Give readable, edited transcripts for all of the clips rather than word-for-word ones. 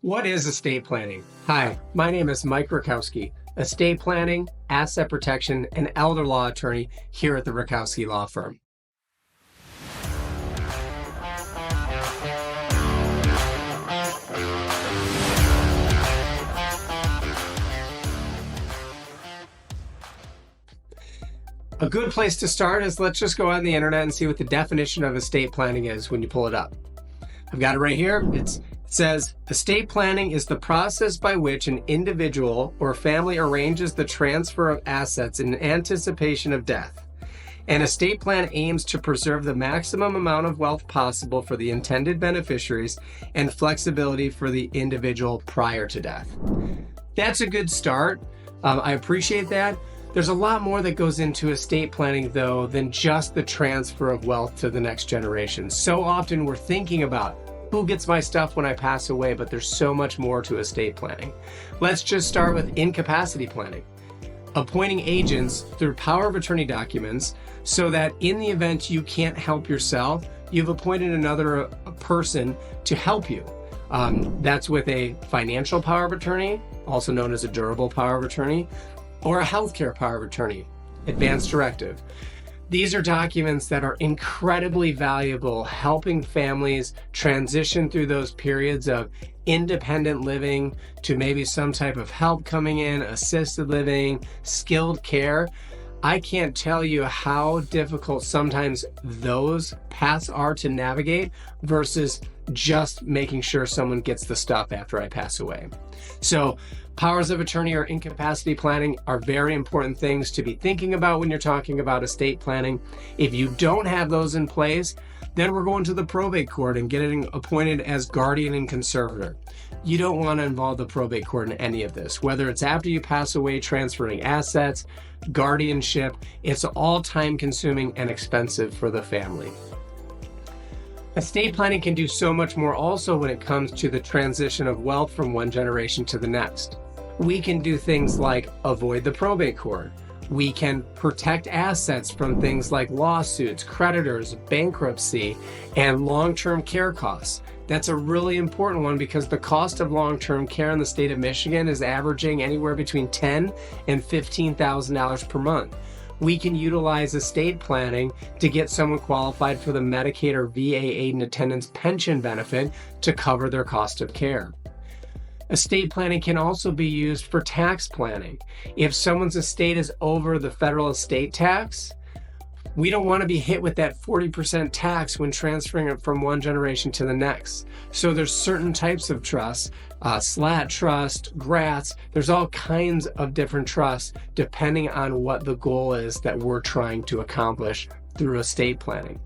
What is estate planning? Hi, my name is Mike Rakowski, estate planning, asset protection, and elder law attorney here at the Rakowski Law Firm. A good place to start is let's just go on the internet and see what the definition of estate planning is when you pull it up. I've got it right here. It says, estate planning is the process by which an individual or family arranges the transfer of assets in anticipation of death. An estate plan aims to preserve the maximum amount of wealth possible for the intended beneficiaries and flexibility for the individual prior to death. That's a good start. I appreciate that. There's a lot more that goes into estate planning, though, than just the transfer of wealth to the next generation. So often we're thinking about who gets my stuff when I pass away, but there's so much more to estate planning. Let's just start with incapacity planning. Appointing agents through power of attorney documents so that in the event you can't help yourself, you've appointed another person to help you. That's with a financial power of attorney, also known as a durable power of attorney, or a healthcare power of attorney, advance directive. These are documents that are incredibly valuable, helping families transition through those periods of independent living to maybe some type of help coming in, assisted living, skilled care. I can't tell you how difficult sometimes those paths are to navigate versus just making sure someone gets the stuff after I pass away. So powers of attorney or incapacity planning are very important things to be thinking about when you're talking about estate planning. If you don't have those in place, then we're going to the probate court and getting appointed as guardian and conservator. You don't want to involve the probate court in any of this, whether it's after you pass away, transferring assets, guardianship. It's all time consuming and expensive for the family. Estate planning can do so much more also when it comes to the transition of wealth from one generation to the next. We can do things like avoid the probate court. We can protect assets from things like lawsuits, creditors, bankruptcy, and long-term care costs. That's a really important one because the cost of long-term care in the state of Michigan is averaging anywhere between $10,000 and $15,000 per month. We can utilize estate planning to get someone qualified for the Medicaid or VA aid and attendance pension benefit to cover their cost of care. Estate planning can also be used for tax planning. If someone's estate is over the federal estate tax, we don't want to be hit with that 40% tax when transferring it from one generation to the next. So there's certain types of trusts, slat trust, grats, there's all kinds of different trusts depending on what the goal is that we're trying to accomplish through estate planning.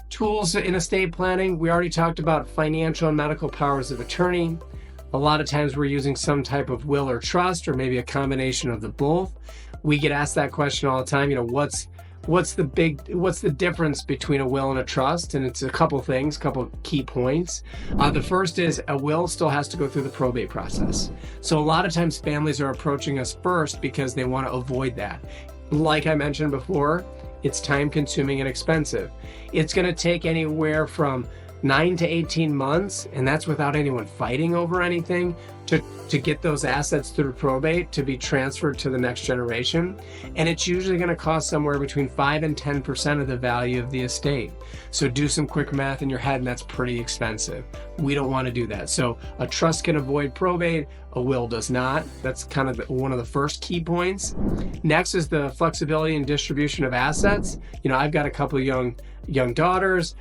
Tools in estate planning, we already talked about financial and medical powers of attorney. A lot of times we're using some type of will or trust, or maybe a combination of the both. We get asked that question all the time, what's the difference between a will and a trust? And it's a couple things, couple key points. The first is a will still has to go through the probate process. So a lot of times families are approaching us first because they want to avoid that. Like I mentioned before, it's time consuming and expensive. It's going to take anywhere from 9 to 18 months, and that's without anyone fighting over anything, to get those assets through probate to be transferred to the next generation. And it's usually going to cost somewhere between 5 and 10% of the value of the estate. So do some quick math in your head, and that's pretty expensive. We don't want to do that. So a trust can avoid probate, a will does not. That's kind of one of the first key points. Next is the flexibility and distribution of assets. I've got a couple of young daughters.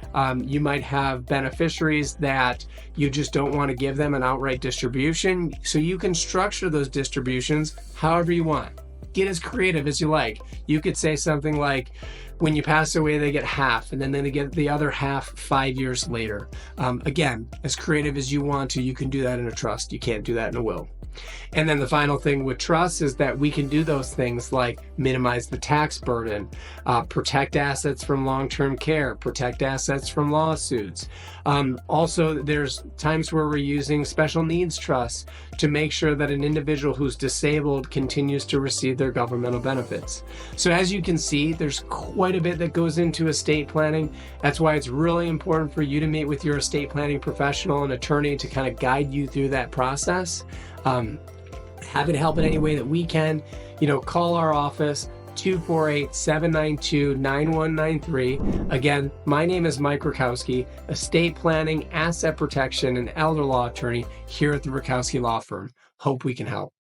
You might have beneficiaries that you just don't want to give them an outright distribution. So you can structure those distributions however you want. Get as creative as you like. You could say something like, when you pass away, they get half, and then they get the other half 5 years later. Again, as creative as you want to, you can do that in a trust. You can't do that in a will. And then the final thing with trust is that we can do those things like minimize the tax burden, protect assets from long-term care, protect assets from lawsuits. Also, there's times where we're using special needs trusts to make sure that an individual who's disabled continues to receive their governmental benefits. So as you can see, there's quite quite a bit that goes into estate planning. That's why it's really important for you to meet with your estate planning professional and attorney to kind of guide you through that process. Happy to help in any way that we can. Call our office, 248-792-9193. Again, my name is Mike Rakowski, estate planning, asset protection, and elder law attorney here at the Rakowski Law Firm. Hope we can help.